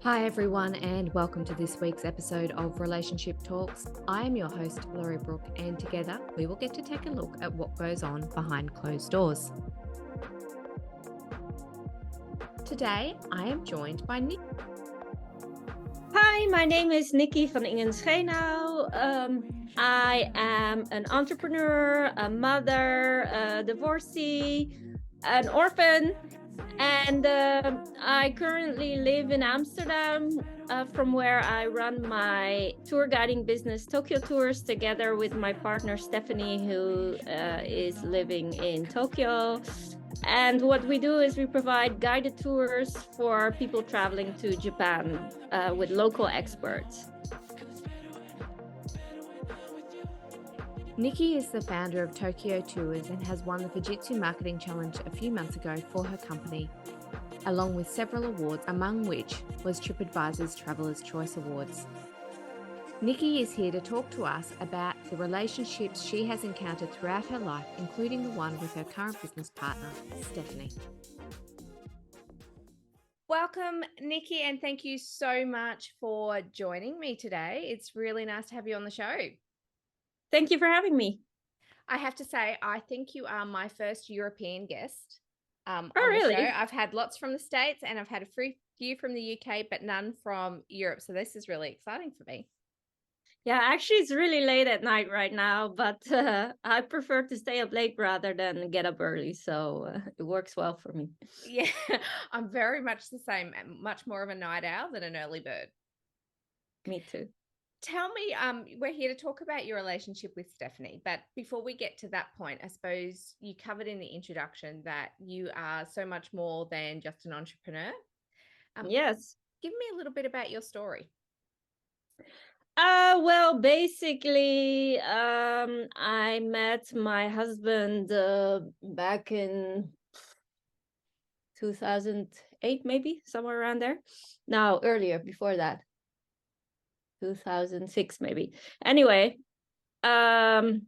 Hi, everyone, and welcome to this week's episode of Relationship Talks. I am your host, Laurie Brooke, and together we will get to take a look at what goes on behind closed doors. Today, I am joined by Nick. Hi, my name is Nicki van Ingenschenau. I am an entrepreneur, a mother, a divorcee, an orphan, and I currently live in Amsterdam, from where I run my tour guiding business, Tokyo Tours, together with my partner Stephanie, who is living in Tokyo. And what we do is we provide guided tours for people traveling to Japan with local experts. Nicki is the founder of Tokyo Tours and has won the Fujitsu Marketing Challenge a few months ago for her company, along with several awards, among which was TripAdvisor's Traveller's Choice Awards. Nicki is here to talk to us about the relationships she has encountered throughout her life, including the one with her current business partner, Stephanie. Welcome, Nicki, and thank you so much for joining me today. It's really nice to have you on the show. Thank you for having me. I have to say, I think you are my first European guest on really? the show. I've had lots from the States and I've had a few from the UK, but none from Europe. So this is really exciting for me. Yeah, actually, it's really late at night right now, but I prefer to stay up late rather than get up early. So it works well for me. Yeah, I'm very much the same, much more of a night owl than an early bird. Me too. Tell me, we're here to talk about your relationship with Stephanie, but before we get to that point, I suppose you covered in the introduction that you are so much more than just an entrepreneur. Yes. Give me a little bit about your story. Well, basically, I met my husband back in 2008, maybe somewhere around there. No, earlier, before that. 2006 maybe. Anyway, I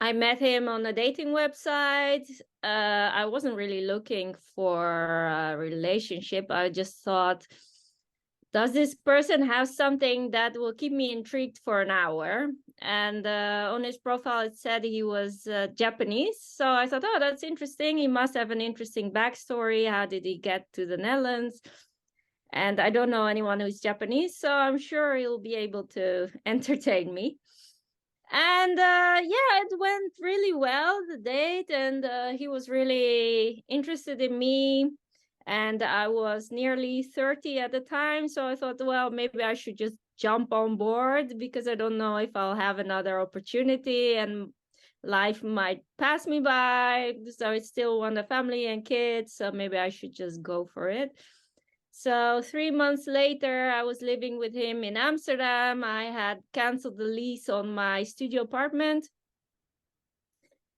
met him on a dating website. I wasn't really looking for a relationship. I just thought, does this person have something that will keep me intrigued for an hour? And on his profile, it said he was Japanese. So I thought, oh, that's interesting. He must have an interesting backstory. How did he get to the Netherlands? And I don't know anyone who's Japanese, so I'm sure he'll be able to entertain me. And it went really well, the date, and he was really interested in me. And I was nearly 30 at the time, so I thought, well, maybe I should just jump on board because I don't know if I'll have another opportunity and life might pass me by. So I still want a family and kids, so maybe I should just go for it. So 3 months later, I was living with him in Amsterdam. I had canceled the lease on my studio apartment.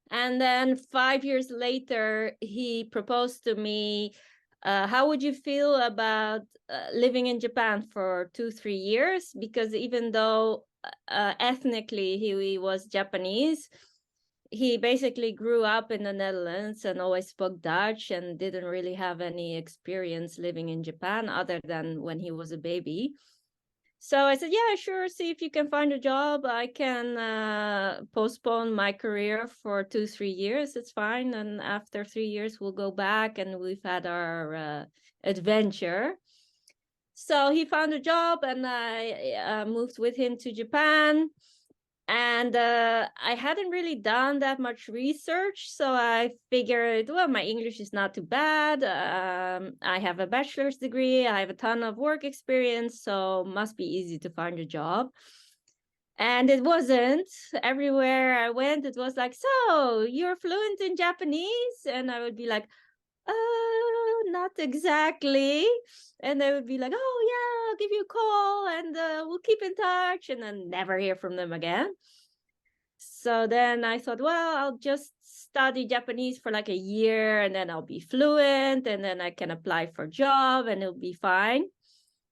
And then 5 years later, he proposed to me, how would you feel about living in Japan for 2-3 years? Because even though ethnically he was Japanese, he basically grew up in the Netherlands and always spoke Dutch and didn't really have any experience living in Japan other than when he was a baby. So I said, yeah, sure. See if you can find a job. I can postpone my career for 2-3 years. It's fine. And after 3 years, we'll go back and we've had our adventure. So he found a job and I moved with him to Japan. And I hadn't really done that much research. So I figured, well, my English is not too bad. I have a bachelor's degree. I have a ton of work experience. So must be easy to find a job. And it wasn't. Everywhere I went, it was like, so you're fluent in Japanese? And I would be like, not exactly. And they would be like, oh yeah, I'll give you a call and we'll keep in touch, and then never hear from them again. So then I thought, well, I'll just study Japanese for like a year and then I'll be fluent and then I can apply for a job and it'll be fine.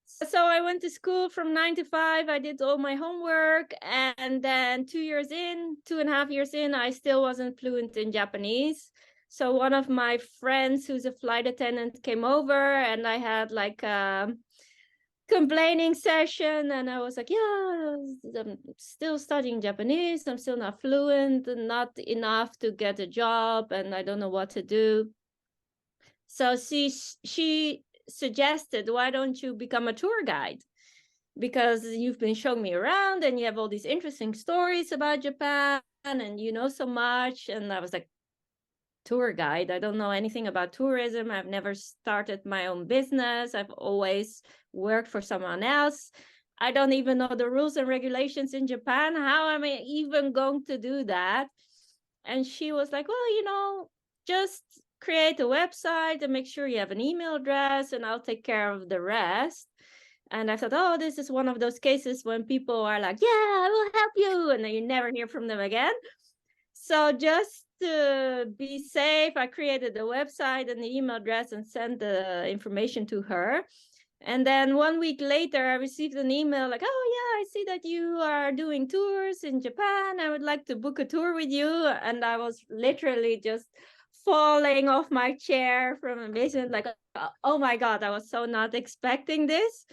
So I went to school from 9 to 5. I did all my homework, and then 2.5 years in, I still wasn't fluent in Japanese. So one of my friends who's a flight attendant came over, and I had like complaining session, and I was like, yeah, I'm still studying Japanese, I'm still not fluent, not enough to get a job, and I don't know what to do. So she suggested, why don't you become a tour guide, because you've been showing me around and you have all these interesting stories about Japan and you know so much. And I was like, tour guide, I don't know anything about tourism, I've never started my own business, I've always worked for someone else, I don't even know the rules and regulations in Japan, how am I even going to do that? And she was like, well, just create a website and make sure you have an email address and I'll take care of the rest. And I thought, oh, this is one of those cases when people are like, yeah, I will help you, and then you never hear from them again. So just to be safe, I created a website and the email address and sent the information to her. And then 1 week later, I received an email like, oh, yeah, I see that you are doing tours in Japan. I would like to book a tour with you. And I was literally just falling off my chair from amazement, like, oh my God, I was so not expecting this.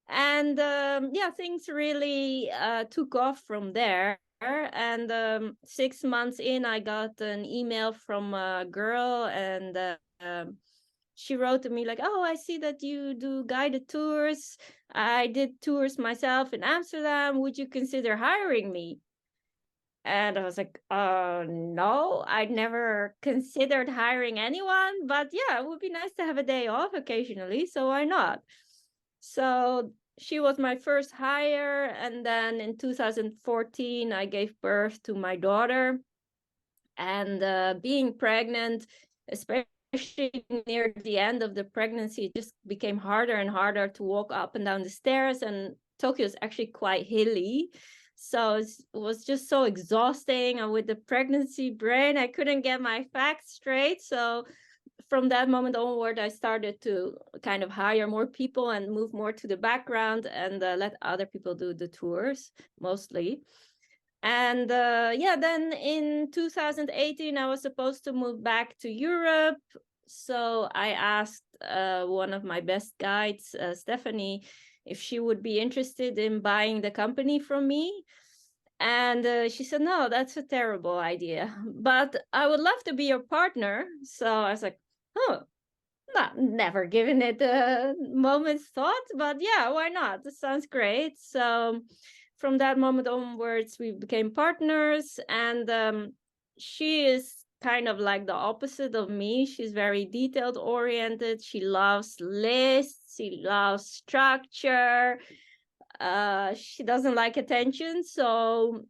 And yeah, things really took off from there. And 6 months in, I got an email from a girl, and she wrote to me like, oh, I see that you do guided tours. I did tours myself in Amsterdam. Would you consider hiring me? And I was like, no, I'd never considered hiring anyone, but yeah, it would be nice to have a day off occasionally, so why not? So she was my first hire. And then in 2014, I gave birth to my daughter. And being pregnant, especially near the end of the pregnancy, it just became harder and harder to walk up and down the stairs. And Tokyo is actually quite hilly. So it was just so exhausting. And with the pregnancy brain, I couldn't get my facts straight. So from that moment onward, I started to kind of hire more people and move more to the background and let other people do the tours mostly. And yeah, then in 2018, I was supposed to move back to Europe. So I asked one of my best guides, Stephanie, if she would be interested in buying the company from me. And she said, no, that's a terrible idea, but I would love to be your partner. So I was like, oh, never given it a moment's thought, but yeah, why not? This sounds great. So from that moment onwards, we became partners. And she is kind of like the opposite of me. She's very detailed oriented. She loves lists. She loves structure. She doesn't like attention. So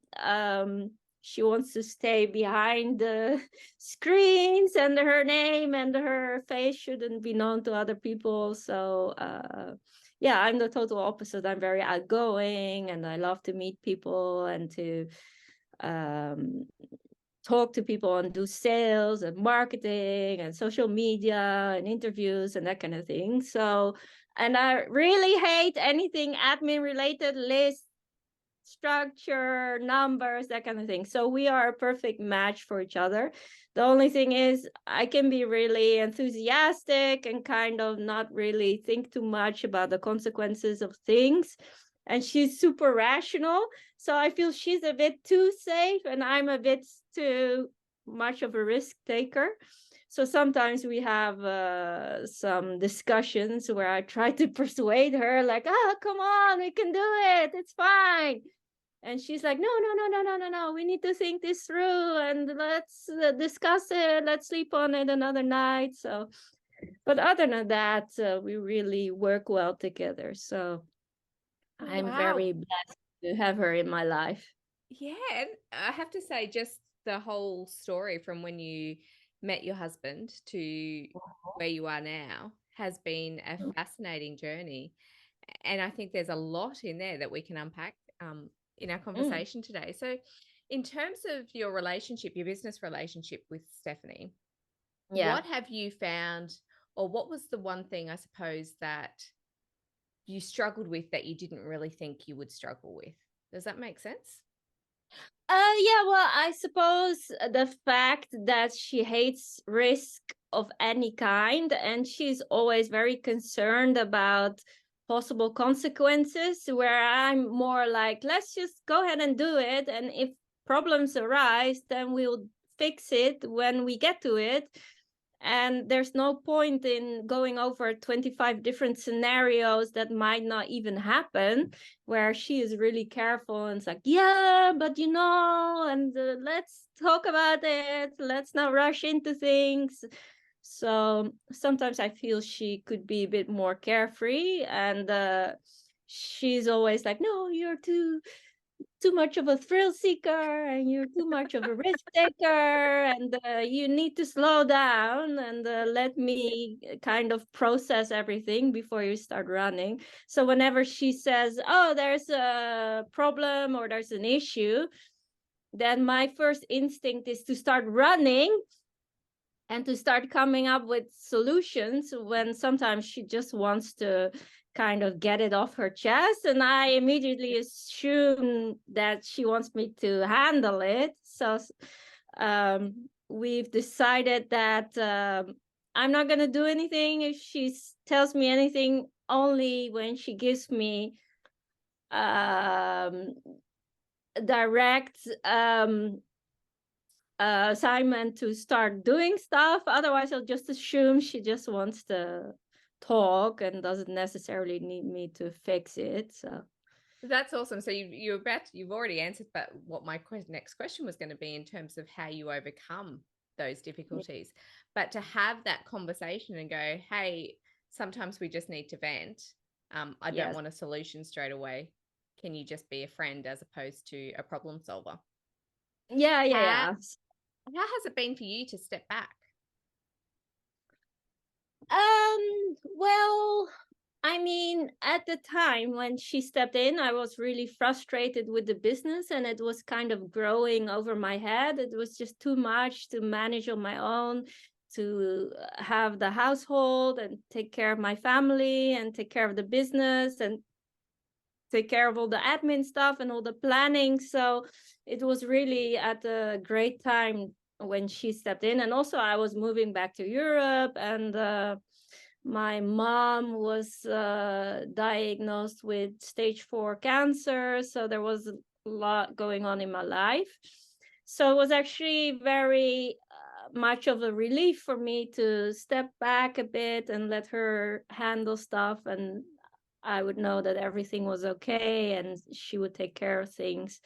she wants to stay behind the screens, and her name and her face shouldn't be known to other people. So yeah, I'm the total opposite. I'm very outgoing and I love to meet people and to talk to people and do sales and marketing and social media and interviews and that kind of thing. So, and I really hate anything admin related, lists, structure, numbers, that kind of thing. So we are a perfect match for each other. The only thing is I can be really enthusiastic and kind of not really think too much about the consequences of things. And she's super rational. So I feel she's a bit too safe and I'm a bit too much of a risk taker. So sometimes we have some discussions where I try to persuade her, like, oh, come on, we can do it. It's fine. And she's like, no, we need to think this through and let's discuss it. Let's sleep on it another night. So, but other than that, we really work well together. So I'm very blessed to have her in my life. Yeah, and I have to say, just the whole story from when you met your husband to where you are now has been a fascinating journey. And I think there's a lot in there that we can unpack in our conversation today. So, in terms of your relationship, your business relationship with Stephanie, what have you found, or what was the one thing, I suppose, that you struggled with that you didn't really think you would struggle with? Does that make sense? Yeah, well, I suppose the fact that she hates risk of any kind, and she's always very concerned about possible consequences, where I'm more like, let's just go ahead and do it. And if problems arise, then we'll fix it when we get to it. And there's no point in going over 25 different scenarios that might not even happen, where she is really careful and it's like, yeah, but and let's talk about it. Let's not rush into things. So sometimes I feel she could be a bit more carefree, and she's always like, no, you're too much of a thrill seeker, and you're too much of a risk taker, and you need to slow down and let me kind of process everything before you start running. So whenever she says, oh, there's a problem or there's an issue, then my first instinct is to start running and to start coming up with solutions, when sometimes she just wants to kind of get it off her chest, and I immediately assume that she wants me to handle it. So we've decided that I'm not going to do anything if she tells me anything, only when she gives me direct assignment to start doing stuff. Otherwise, I'll just assume she just wants to talk and doesn't necessarily need me to fix it. So that's awesome. So you've already answered, but what my next question was going to be in terms of how you overcome those difficulties. But to have that conversation and go, hey, sometimes we just need to vent. I don't want a solution straight away. Can you just be a friend as opposed to a problem solver? Yeah. How has it been for you to step back? Well, I mean, at the time when she stepped in, I was really frustrated with the business, and it was kind of growing over my head. It was just too much to manage on my own, to have the household and take care of my family and take care of the business and take care of all the admin stuff and all the planning. So it was really at a great time when she stepped in. And also I was moving back to Europe, and my mom was diagnosed with stage 4 cancer. So there was a lot going on in my life. So it was actually very much of a relief for me to step back a bit and let her handle stuff, and I would know that everything was okay and she would take care of things,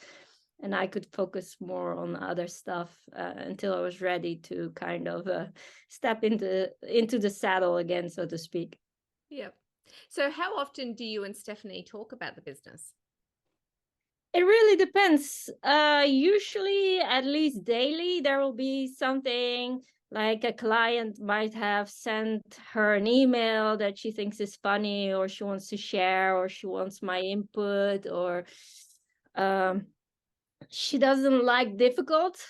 and I could focus more on other stuff until I was ready to kind of step into the saddle again, so to speak. Yep. So how often do you and Stephanie talk about the business? It really depends. Usually at least daily, there will be something, like a client might have sent her an email that she thinks is funny, or she wants to share, or she wants my input, or she doesn't like difficult,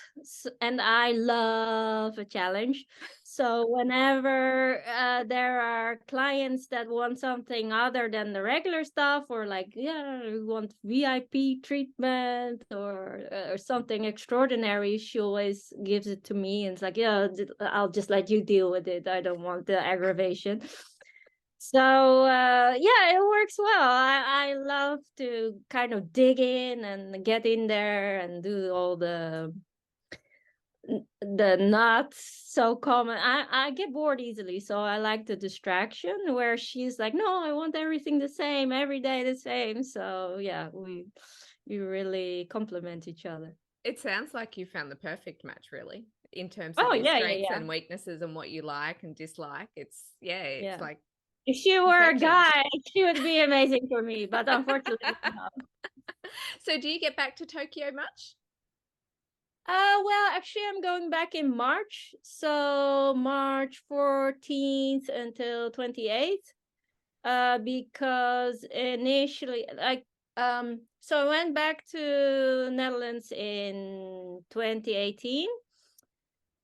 and I love a challenge. So whenever there are clients that want something other than the regular stuff, or like, yeah, we want VIP treatment or something extraordinary, she always gives it to me and it's like, yeah, I'll just let you deal with it. I don't want the aggravation. So yeah, it works well. I love to kind of dig in and get in there and do all the not so common. I get bored easily, so I like the distraction, where she's like, no, I want everything the same, every day the same. So yeah, we really complement each other. It sounds like you found the perfect match, really, in terms of Oh your yeah, strengths and weaknesses and what you like and dislike. It's yeah. like If she were a perfection. guy, she would be amazing for me, but unfortunately, no. So do you get back to Tokyo much? Well, actually, I'm going back in March. So March 14th until 28th. Because initially, so I went back to Netherlands in 2018,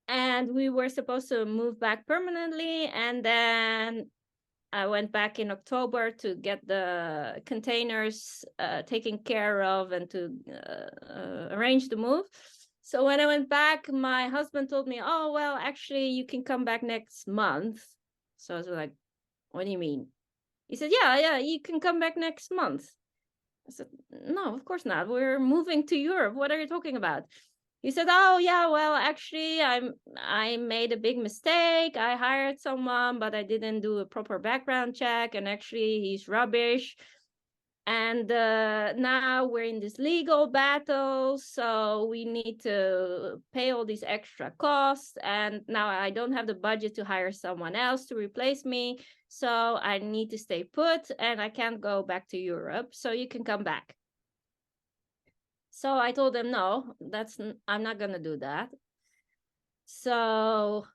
and we were supposed to move back permanently, and then I went back in October to get the containers taken care of and to arrange the move. So when I went back, my husband told me, oh, well, actually, you can come back next month. So I was like, what do you mean? He said, yeah, you can come back next month. I said, no, of course not. We're moving to Europe. What are you talking about? He said, oh yeah, well, actually, I made a big mistake. I hired someone, but I didn't do a proper background check, and actually he's rubbish. And now we're in this legal battle, so we need to pay all these extra costs, and now I don't have the budget to hire someone else to replace me, so I need to stay put, and I can't go back to Europe, so you can come back. So I told him, no, I'm not gonna do that. So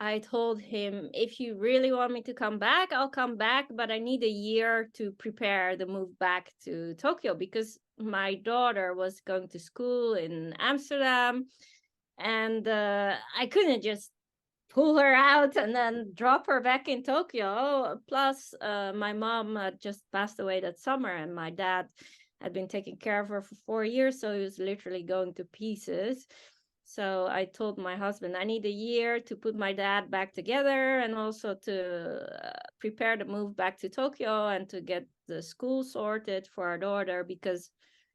I told him, if you really want me to come back, I'll come back, but I need a year to prepare the move back to Tokyo, because my daughter was going to school in Amsterdam, and I couldn't just pull her out and then drop her back in Tokyo. Plus, my mom just passed away that summer, and my dad had been taking care of her for 4 years, so he was literally going to pieces. So I told my husband, I need a year to put my dad back together, and also to prepare the move back to Tokyo, and to get the school sorted for our daughter, because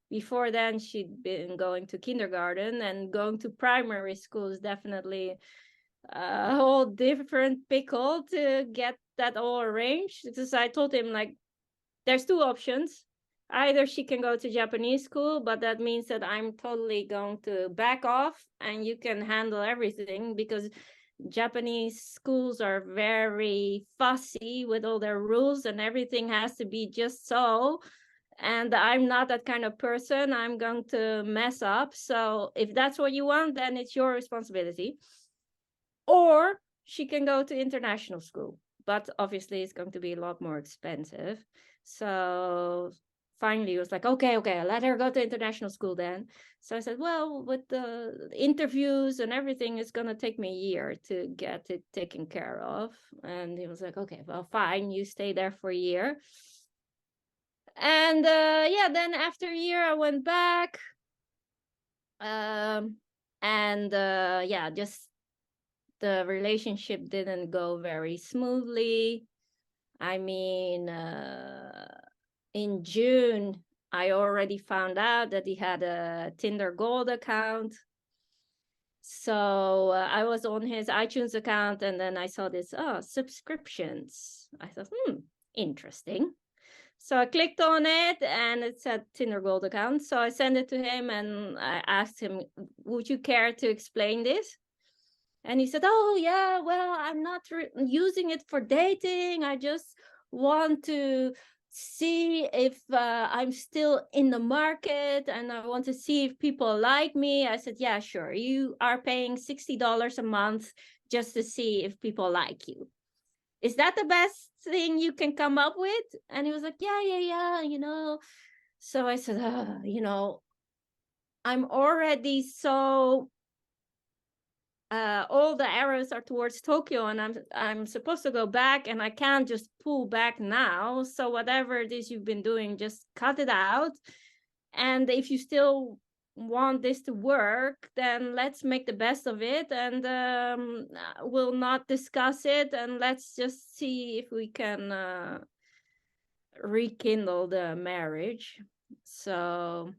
before then she'd been going to kindergarten, and going to primary school is definitely a whole different pickle to get that all arranged. Because I told him, like, there's two options. Either she can go to Japanese school, but that means that I'm totally going to back off, and you can handle everything, because Japanese schools are very fussy with all their rules, and everything has to be just so. And I'm not that kind of person. I'm going to mess up. So if that's what you want, then it's your responsibility. Or she can go to international school, but obviously it's going to be a lot more expensive. So finally it was like, okay, let her go to international school then. So I said, well, with the interviews and everything, it's going to take me a year to get it taken care of. And he was like, okay, well, fine, you stay there for a year. And yeah, then after a year I went back. And yeah, just the relationship didn't go very smoothly. I mean, in June, I already found out that he had a Tinder Gold account. So I was on his iTunes account, and then I saw this, subscriptions. I thought, interesting. So I clicked on it, and it said Tinder Gold account. So I sent it to him, and I asked him, would you care to explain this? And he said, oh, yeah, well, I'm not using it for dating. I just want to see if I'm still in the market, and I want to see if people like me. I said, yeah, sure. You are paying $60 a month just to see if people like you. Is that the best thing you can come up with? And he was like, yeah, So I said, I'm already so all the arrows are towards Tokyo, and I'm supposed to go back, and I can't just pull back now. So whatever it is you've been doing, just cut it out. And if you still want this to work, then let's make the best of it, and we'll not discuss it, and let's just see if we can rekindle the marriage. So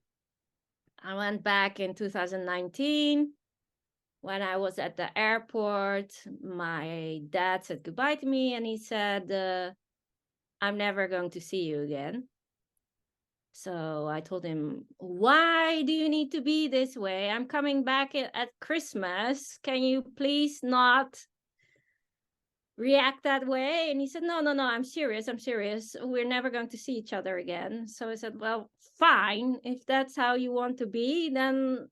I went back in 2019. When I was at the airport, my dad said goodbye to me, and he said, I'm never going to see you again. So I told him, why do you need to be this way? I'm coming back at Christmas. Can you please not react that way? And he said, no, I'm serious. We're never going to see each other again. So I said, well, fine. If that's how you want to be, then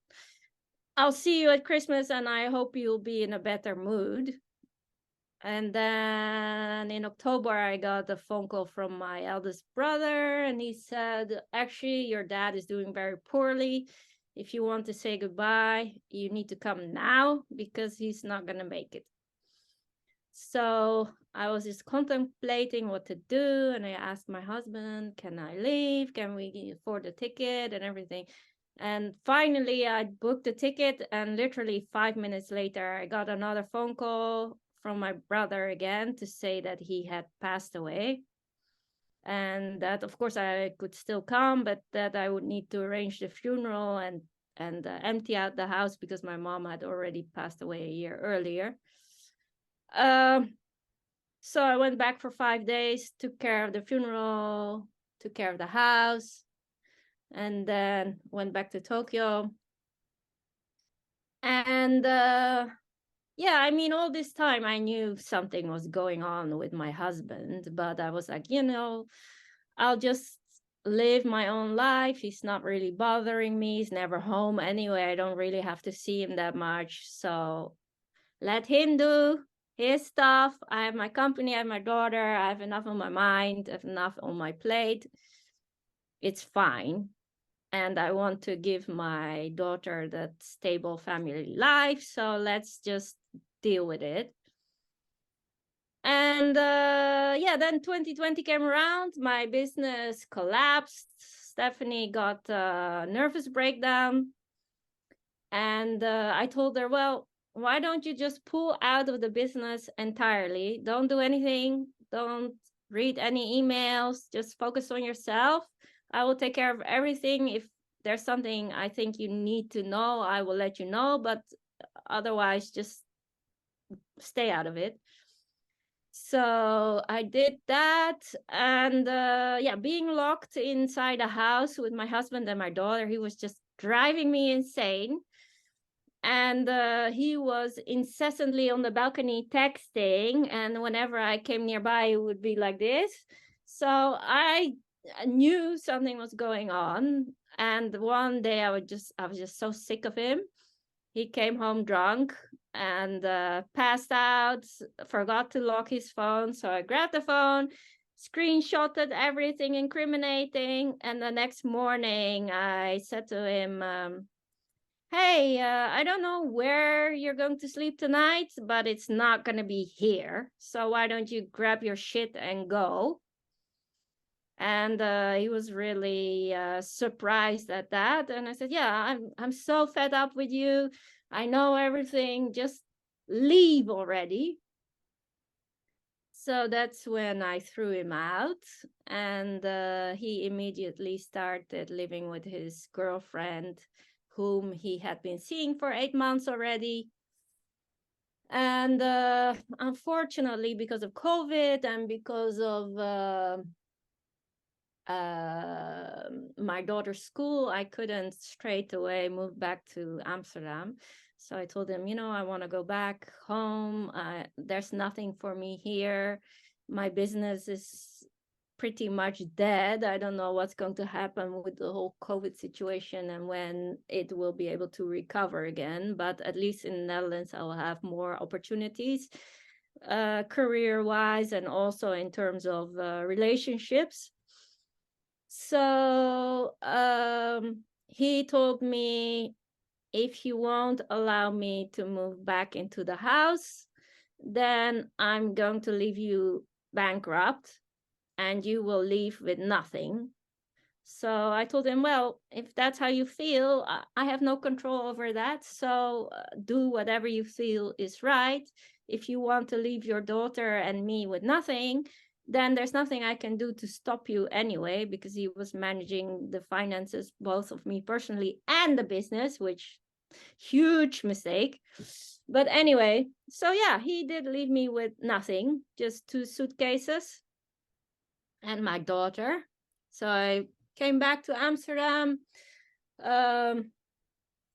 I'll see you at Christmas, and I hope you'll be in a better mood. And then in October, I got a phone call from my eldest brother, and he said, actually, your dad is doing very poorly. If you want to say goodbye, you need to come now, because he's not going to make it. So I was just contemplating what to do, and I asked my husband, can I leave? Can we afford the ticket and everything? And finally, I booked the ticket, and literally 5 minutes later, I got another phone call from my brother again to say that he had passed away. and that of course I could still come, but that I would need to arrange the funeral and empty out the house because my mom had already passed away a year earlier. So I went back for 5 days, took care of the funeral, took care of the house, and then went back to Tokyo. And yeah, I mean, all this time I knew something was going on with my husband, but I was like, I'll just live my own life. He's not really bothering me. He's never home anyway. I don't really have to see him that much. So let him do his stuff. I have my company, I have my daughter, I have enough on my mind, I have enough on my plate. It's fine. And I want to give my daughter that stable family life. So let's just deal with it. And yeah, then 2020 came around. My business collapsed. Stephanie got a nervous breakdown. And I told her, well, why don't you just pull out of the business entirely? Don't do anything. Don't read any emails. Just focus on yourself. I will take care of everything. If there's something I think you need to know, I will let you know. But otherwise, just stay out of it. So I did that. And yeah, being locked inside a house with my husband and my daughter, he was just driving me insane. And he was incessantly on the balcony texting, and whenever I came nearby it would be like this. So I knew something was going on, and one day I was just so sick of him. He came home drunk and passed out, forgot to lock his phone. So I grabbed the phone, screenshotted everything incriminating, and the next morning I said to him, hey, I don't know where you're going to sleep tonight, but it's not going to be here. So why don't you grab your shit and go? And he was really surprised at that. And I said, yeah, I'm so fed up with you. I know everything. Just leave already. So that's when I threw him out. And he immediately started living with his girlfriend, whom he had been seeing for 8 months already. And unfortunately, because of COVID and because of my daughter's school, I couldn't straight away move back to Amsterdam. So I told him, I want to go back home. There's nothing for me here. My business is pretty much dead. I don't know what's going to happen with the whole COVID situation and when it will be able to recover again. But at least in the Netherlands, I will have more opportunities, career-wise, and also in terms of relationships. So he told me, if you won't allow me to move back into the house, then I'm going to leave you bankrupt and you will leave with nothing. So I told him, well, if that's how you feel, I have no control over that. So do whatever you feel is right. If you want to leave your daughter and me with nothing, then there's nothing I can do to stop you anyway, because he was managing the finances, both of me personally and the business, which huge mistake. But anyway, so yeah, he did leave me with nothing, just 2 suitcases and my daughter. So I came back to Amsterdam.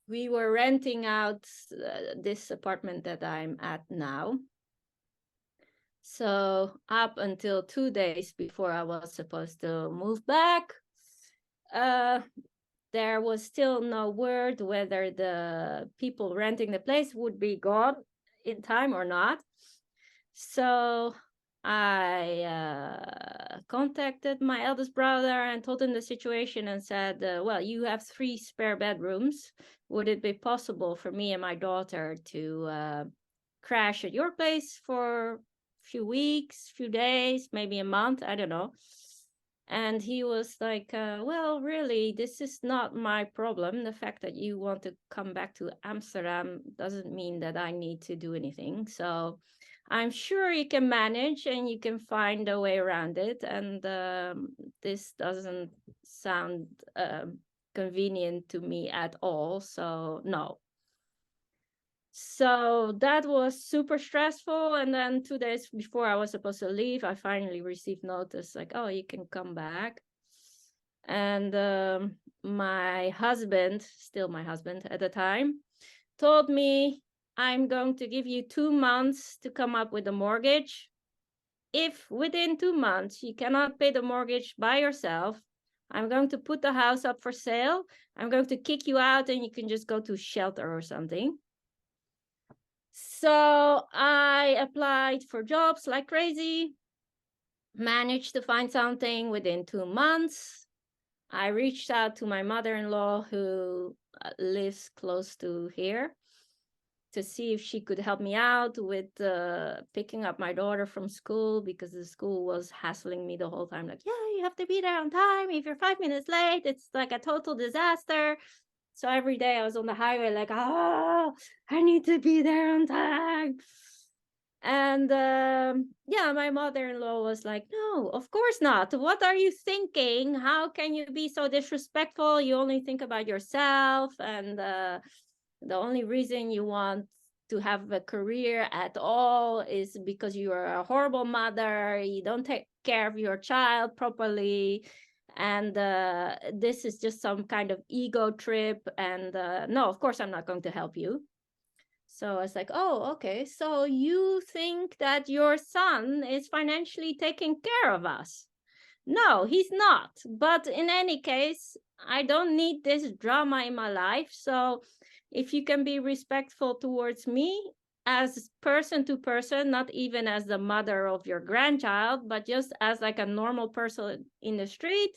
We were renting out this apartment that I'm at now. So up until 2 days before I was supposed to move back, there was still no word whether the people renting the place would be gone in time or not. So I contacted my eldest brother and told him the situation and said, well, you have 3 spare bedrooms. Would it be possible for me and my daughter to crash at your place for a few weeks, few days, maybe a month? I don't know. And he was like, well, really, this is not my problem. The fact that you want to come back to Amsterdam doesn't mean that I need to do anything. So I'm sure you can manage and you can find a way around it. And this doesn't sound convenient to me at all. So no. So that was super stressful. And then 2 days before I was supposed to leave, I finally received notice like, oh, you can come back. And my husband, still my husband at the time, told me, I'm going to give you 2 months to come up with a mortgage. If within 2 months you cannot pay the mortgage by yourself, I'm going to put the house up for sale. I'm going to kick you out and you can just go to shelter or something. So I applied for jobs like crazy, managed to find something within 2 months. I reached out to my mother-in-law who lives close to here to see if she could help me out with picking up my daughter from school, because the school was hassling me the whole time. Like, yeah, you have to be there on time. If you're 5 minutes late, it's like a total disaster. So every day I was on the highway like, oh, I need to be there on time. And yeah, my mother-in-law was like, no, of course not. What are you thinking? How can you be so disrespectful? You only think about yourself. And the only reason you want to have a career at all is because you are a horrible mother. You don't take care of your child properly. And this is just some kind of ego trip. And no, of course, I'm not going to help you. So I was like, oh, okay. So you think that your son is financially taking care of us? No, he's not. But in any case, I don't need this drama in my life. So if you can be respectful towards me as person to person, not even as the mother of your grandchild, but just as like a normal person in the street,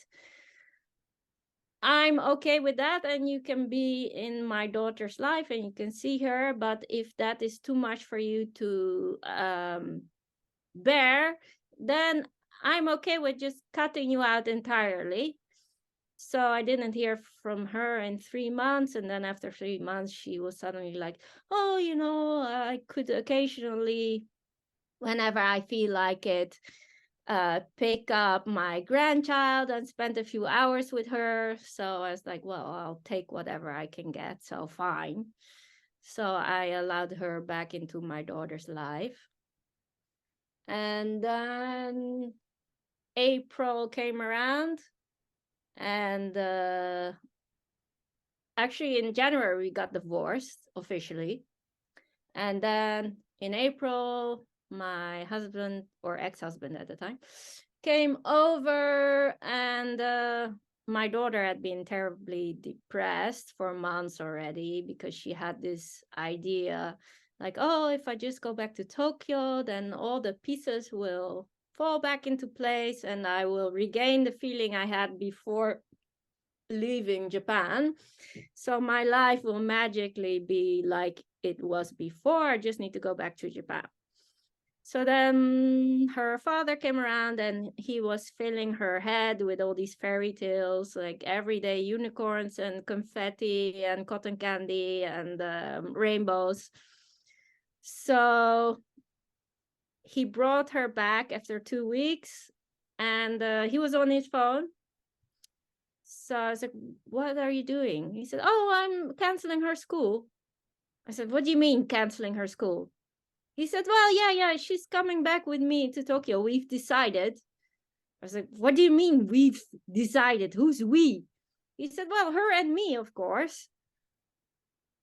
I'm okay with that. And you can be in my daughter's life and you can see her. But if that is too much for you to bear, then I'm okay with just cutting you out entirely. So I didn't hear from her in 3 months. And then after 3 months, she was suddenly like, oh, I could occasionally, whenever I feel like it, pick up my grandchild and spend a few hours with her. So I was like, well, I'll take whatever I can get. So fine. So I allowed her back into my daughter's life. And then April came around, and actually in January we got divorced officially. And then in April, my husband, or ex-husband at the time, came over, and my daughter had been terribly depressed for months already, because she had this idea like, oh, if I just go back to Tokyo, then all the pieces will fall back into place and I will regain the feeling I had before leaving Japan. So my life will magically be like it was before. I just need to go back to Japan. So then her father came around and he was filling her head with all these fairy tales, like everyday unicorns and confetti and cotton candy and rainbows. So he brought her back after 2 weeks, and he was on his phone. So I was like, what are you doing? He said, oh, I'm canceling her school. I said, what do you mean canceling her school? He said, well, yeah, she's coming back with me to Tokyo. We've decided. I was like, what do you mean we've decided? Who's we? He said, well, her and me, of course.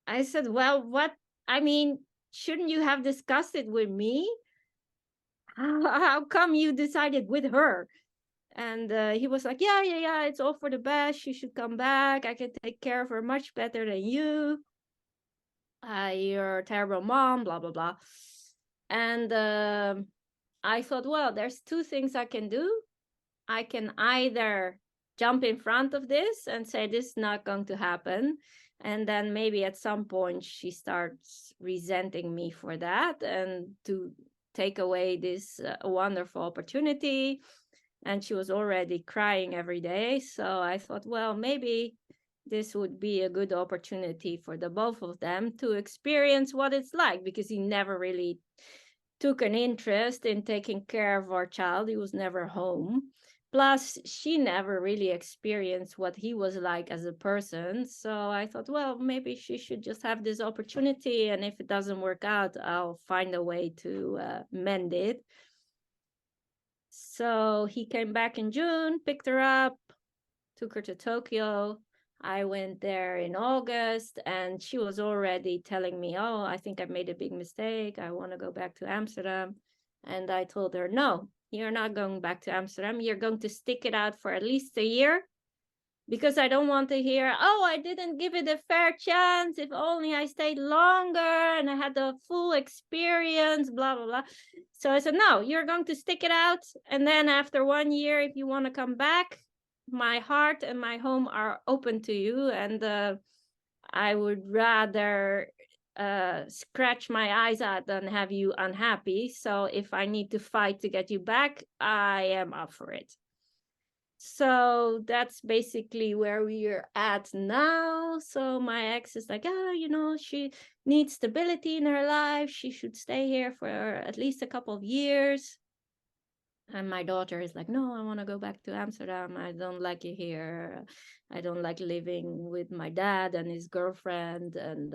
I said, well, what? I mean, shouldn't you have discussed it with me? How come you decided with her? And he was like, yeah, it's all for the best. She should come back. I can take care of her much better than you. You're a terrible mom, blah, blah, blah. And I thought, well, there's two things I can do. I can either jump in front of this and say, this is not going to happen. And then maybe at some point she starts resenting me for that and to take away this wonderful opportunity. and she was already crying every day. So I thought, well, maybe this would be a good opportunity for the both of them to experience what it's like, because he never really took an interest in taking care of our child. He was never home. Plus, she never really experienced what he was like as a person. So I thought, well, maybe she should just have this opportunity. And if it doesn't work out, I'll find a way to mend it. So he came back in June, picked her up, took her to Tokyo. I went there in August, and she was already telling me, oh, I think I made a big mistake. I want to go back to Amsterdam. And I told her, no, you're not going back to Amsterdam. You're going to stick it out for at least a year, because I don't want to hear, oh, I didn't give it a fair chance. If only I stayed longer and I had the full experience, blah, blah, blah. So I said, no, you're going to stick it out. And then after 1 year, if you want to come back, my heart and my home are open to you. And I would rather scratch my eyes out than have you unhappy. So if I need to fight to get you back, I am up for it. So that's basically where we're at now. So my ex is like, oh, she needs stability in her life. She should stay here for at least a couple of years. And my daughter is like, no, I want to go back to Amsterdam. I don't like it here. I don't like living with my dad and his girlfriend. And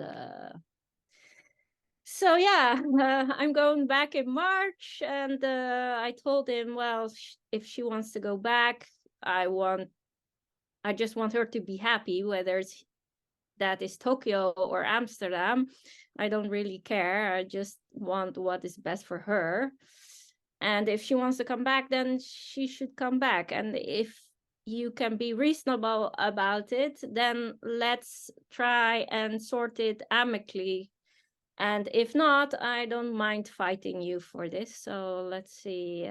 so, yeah, I'm going back in March. And I told him, well, if she wants to go back, I just want her to be happy, whether that is Tokyo or Amsterdam. I don't really care. I just want what is best for her. And if she wants to come back, then she should come back. And if you can be reasonable about it, then let's try and sort it amicably. And if not, I don't mind fighting you for this. So let's see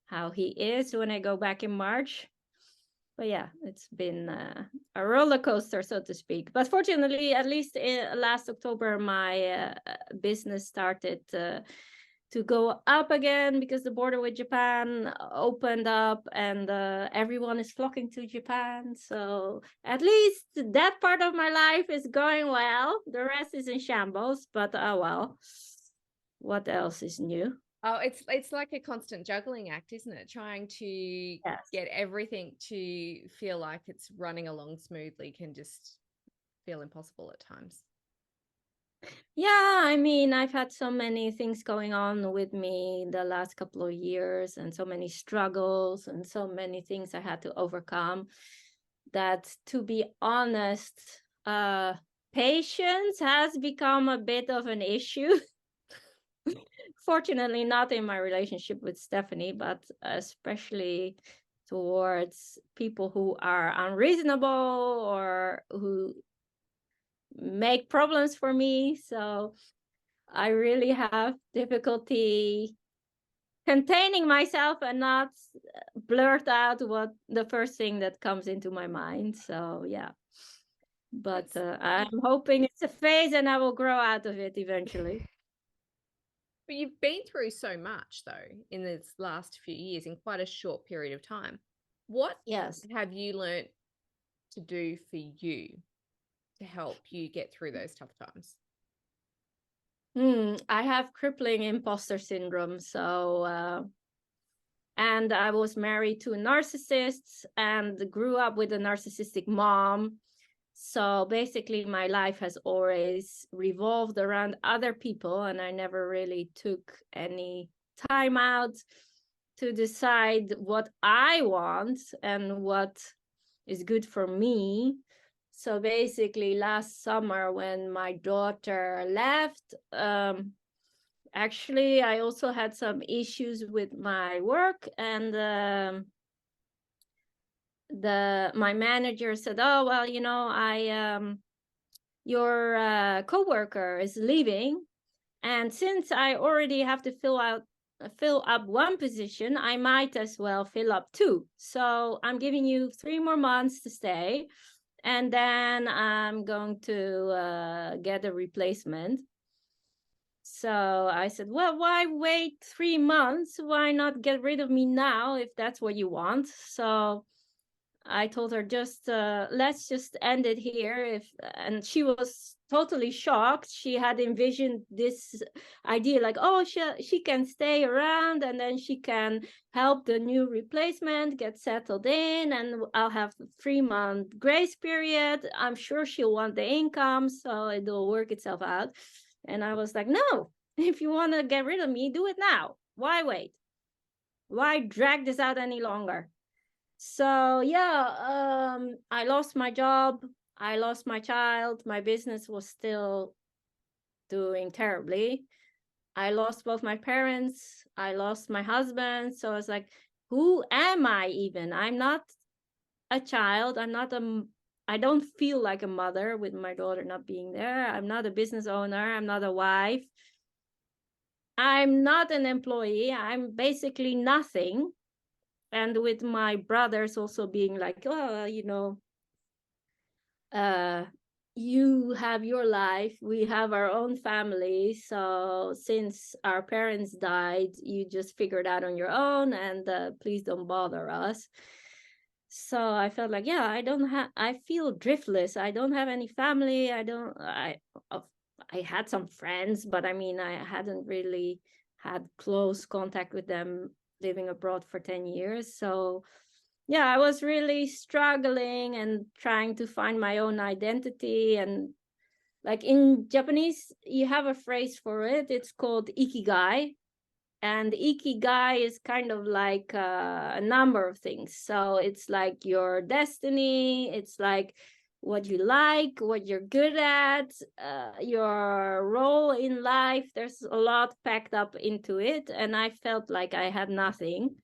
how he is when I go back in March. But yeah, it's been a roller coaster, so to speak. But fortunately, at least last October, my business started to go up again, because the border with Japan opened up, and everyone is flocking to Japan. So at least that part of my life is going well. The rest is in shambles, but oh well. What else is new? Oh, it's like a constant juggling act, isn't it? Trying to get everything to feel like it's running along smoothly can just feel impossible at times. Yeah, I mean, I've had so many things going on with me the last couple of years, and so many struggles and so many things I had to overcome, that, to be honest, patience has become a bit of an issue. Fortunately, not in my relationship with Stephanie, but especially towards people who are unreasonable or who make problems for me. So I really have difficulty containing myself and not blurt out what the first thing that comes into my mind. So yeah, but I'm hoping it's a phase and I will grow out of it eventually. But you've been through so much, though, in this last few years, in quite a short period of time. What have you learned to do for you to help you get through those tough times? I have crippling imposter syndrome. So, and I was married to a narcissist and grew up with a narcissistic mom. So basically, my life has always revolved around other people, and I never really took any time out to decide what I want and what is good for me. So basically, last summer when my daughter left, actually, I also had some issues with my work, and my manager said, oh, well, your coworker is leaving, and since I already have to fill up one position, I might as well fill up two. So I'm giving you 3 more months to stay, and then I'm going to get a replacement. So I said, well, why wait 3 months? Why not get rid of me now if that's what you want? So I told her, just let's just end it here. And she was totally shocked. She had envisioned this idea like, oh, she can stay around and then she can help the new replacement get settled in, and I'll have a 3 month grace period. I'm sure she'll want the income, so it'll work itself out. And I was like, no, if you want to get rid of me, do it now. Why wait? Why drag this out any longer? So yeah, I lost my job. I lost my child. My business was still doing terribly. I lost both my parents. I lost my husband. So I was like, who am I even? I'm not a child. I don't feel like a mother with my daughter not being there. I'm not a business owner. I'm not a wife. I'm not an employee. I'm basically nothing. And with my brothers also being like, oh, you have your life, we have our own family, so since our parents died, you just figure it out on your own, and please don't bother us. So I felt like, yeah, I feel driftless. I don't have any family. I had some friends, but I mean, I hadn't really had close contact with them living abroad for 10 years. So yeah, I was really struggling and trying to find my own identity. And like in Japanese, you have a phrase for it. It's called ikigai. And ikigai is kind of like a number of things. So it's like your destiny, it's like what you like, what you're good at, your role in life. There's a lot packed up into it. And I felt like I had nothing.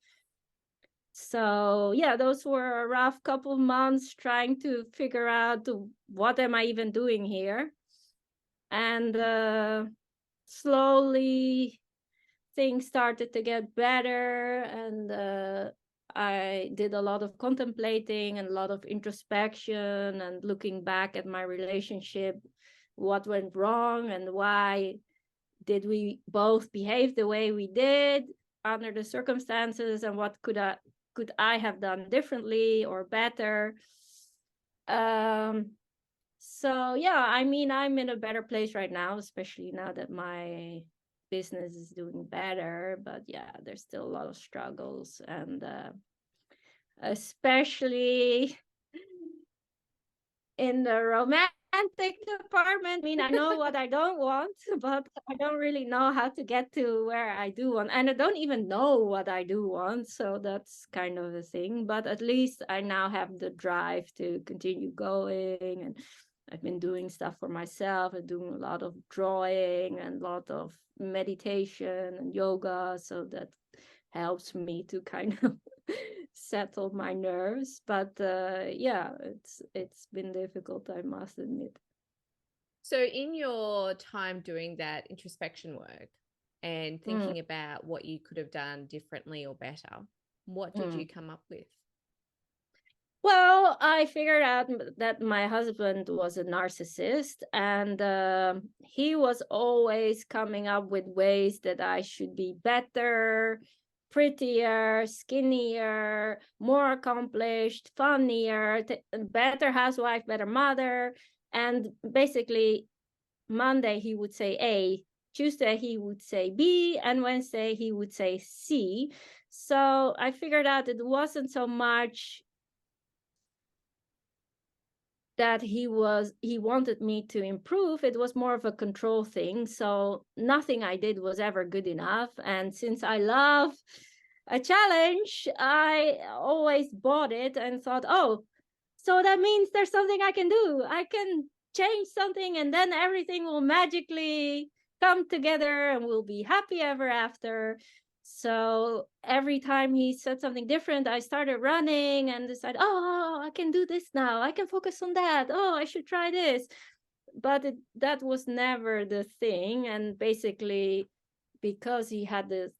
So yeah, those were a rough couple of months trying to figure out what am I even doing here. And slowly things started to get better, and I did a lot of contemplating and a lot of introspection and looking back at my relationship, what went wrong and why did we both behave the way we did under the circumstances, and what could I have done differently or better. So yeah, I mean, I'm in a better place right now, especially now that my business is doing better. But yeah, there's still a lot of struggles, and especially in the romantic department. I mean, I know what I don't want, but I don't really know how to get to where I do want. And I don't even know what I do want. So that's kind of a thing. But at least I now have the drive to continue going. And I've been doing stuff for myself and doing a lot of drawing and a lot of meditation and yoga. So that helps me to kind of settle my nerves. But yeah, it's been difficult, I must admit. So, in your time doing that introspection work and thinking about what you could have done differently or better, what did you come up with? Well, I figured out that my husband was a narcissist, and he was always coming up with ways that I should be better, prettier, skinnier, more accomplished, funnier, better housewife, better mother. And basically, Monday he would say A, Tuesday he would say B, and Wednesday he would say C. So I figured out it wasn't so much that he wanted me to improve. It was more of a control thing. So nothing I did was ever good enough. And since I love a challenge, I always bought it and thought, oh, so that means there's something I can do. I can change something, and then everything will magically come together and we'll be happy ever after. So every time he said something different, I started running and decided, oh, I can do this now. I can focus on that. Oh, I should try this. But that was never the thing. And basically, because he had the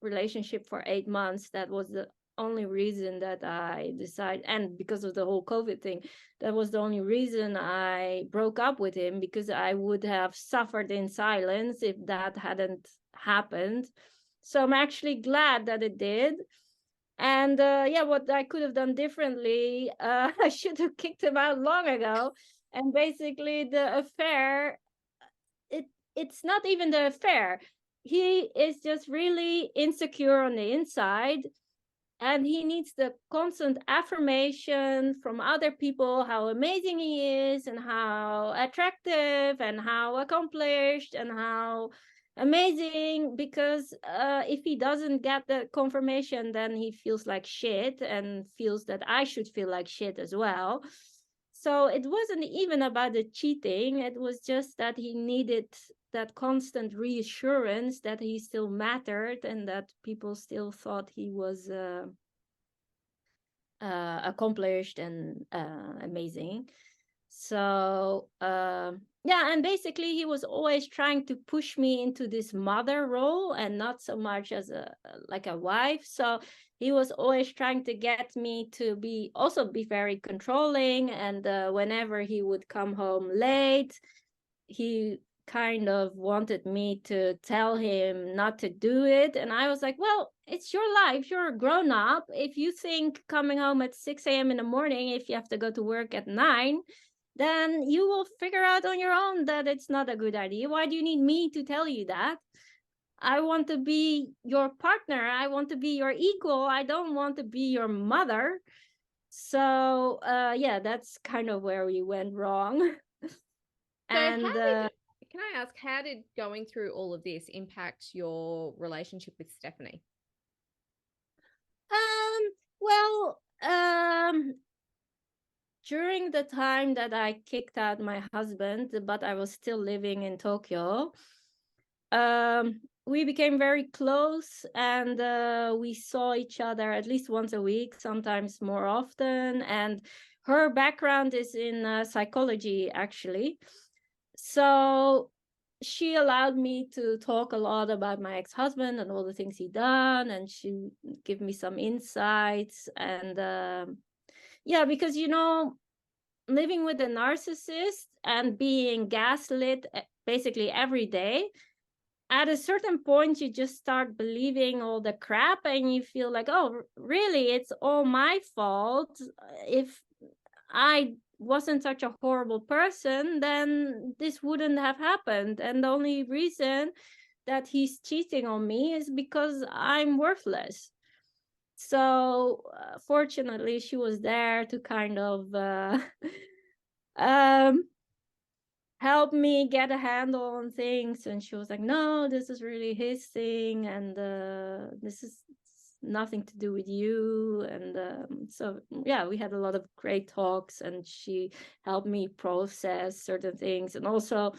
relationship for 8 months, that was the only reason that I decided, and because of the whole COVID thing, that was the only reason I broke up with him, because I would have suffered in silence if that hadn't happened. So I'm actually glad that it did. And yeah, what I could have done differently, I should have kicked him out long ago. And basically, the affair, it it's not even the affair. He is just really insecure on the inside, and he needs the constant affirmation from other people how amazing he is and how attractive and how accomplished and how amazing, because if he doesn't get the confirmation, then he feels like shit and feels that I should feel like shit as well. So it wasn't even about the cheating, it was just that he needed that constant reassurance that he still mattered and that people still thought he was accomplished and amazing. So yeah, and basically he was always trying to push me into this mother role and not so much as a like a wife. So he was always trying to get me to be very controlling, and whenever he would come home late, he kind of wanted me to tell him not to do it. And I was like, well, it's your life. You're a grown up. If you think coming home at 6 a.m. in the morning, if you have to go to work at 9, then you will figure out on your own that it's not a good idea. Why do you need me to tell you that? I want to be your partner. I want to be your equal. I don't want to be your mother. So yeah, that's kind of where we went wrong. So, And can I ask, how did going through all of this impact your relationship with Stephanie? well, during the time that I kicked out my husband, but I was still living in Tokyo, we became very close, and we saw each other at least once a week, sometimes more often. And her background is in psychology, actually. So she allowed me to talk a lot about my ex-husband and all the things he done, and she give me some insights. And yeah, because living with a narcissist and being gaslit basically every day, at a certain point you just start believing all the crap, and you feel like, oh, really, it's all my fault. If I wasn't such a horrible person, then this wouldn't have happened. And the only reason that he's cheating on me is because I'm worthless. So fortunately, she was there to kind of um, help me get a handle on things. And she was like, no, this is really his thing, and this is nothing to do with you. And so yeah, we had a lot of great talks, and she helped me process certain things. And also,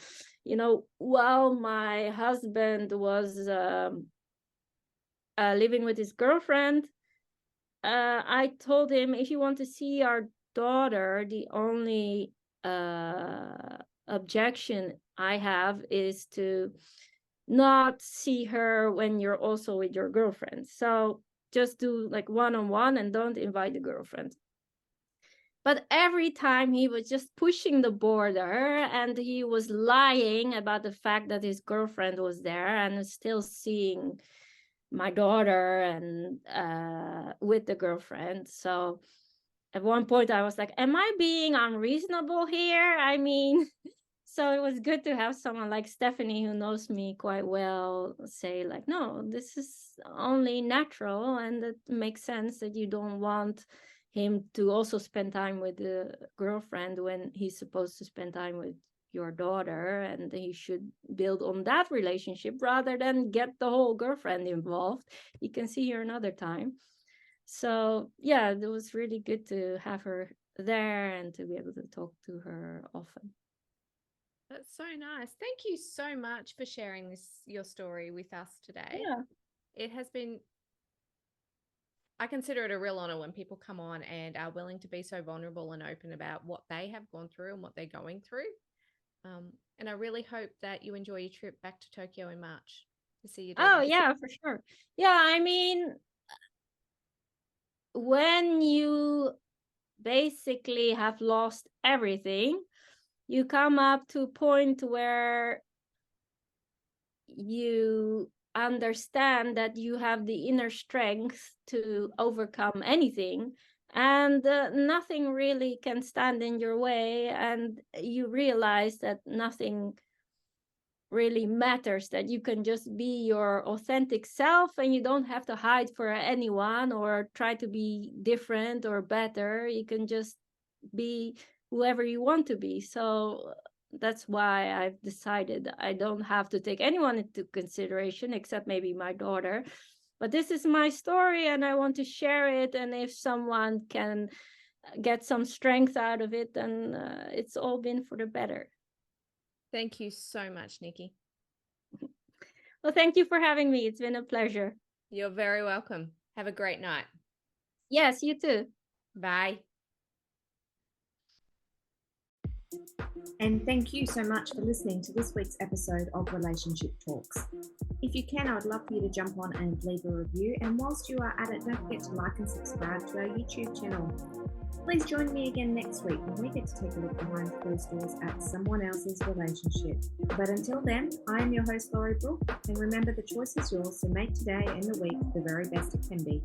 while my husband was living with his girlfriend, I told him, if you want to see our daughter, the only objection I have is to not see her when you're also with your girlfriend. So just do like one-on-one and don't invite the girlfriend. But every time he was just pushing the border, and he was lying about the fact that his girlfriend was there, and still seeing my daughter and with the girlfriend. So at one point I was like, am I being unreasonable here? I mean, so it was good to have someone like Stephanie, who knows me quite well, say like, no, this is only natural, and it makes sense that you don't want him to also spend time with the girlfriend when he's supposed to spend time with your daughter, and he should build on that relationship rather than get the whole girlfriend involved. You can see her another time. So yeah, it was really good to have her there and to be able to talk to her often. That's so nice. Thank you so much for sharing your story with us today. Yeah. It has been, I consider it a real honor when people come on and are willing to be so vulnerable and open about what they have gone through and what they're going through. And I really hope that you enjoy your trip back to Tokyo in March to see your Oh daughter. yeah, for sure. Yeah, I mean, when you basically have lost everything, you come up to a point where you understand that you have the inner strength to overcome anything, and nothing really can stand in your way, and you realize that nothing really matters, that you can just be your authentic self and you don't have to hide for anyone or try to be different or better. You can just be whoever you want to be. So that's why I've decided I don't have to take anyone into consideration except maybe my daughter. But this is my story and I want to share it. And if someone can get some strength out of it, then it's all been for the better. Thank you so much, Nicki. Well, thank you for having me. It's been a pleasure. You're very welcome. Have a great night. Yes, you too. Bye. And thank you so much for listening to this week's episode of Relationship Talks. If you can, I would love for you to jump on and leave a review. And whilst you are at it, don't forget to like and subscribe to our YouTube channel. Please join me again next week when we get to take a look behind closed doors at someone else's relationship. But until then, I am your host, Laurie Brooke, and remember the choice is yours, so make today and the week the very best it can be.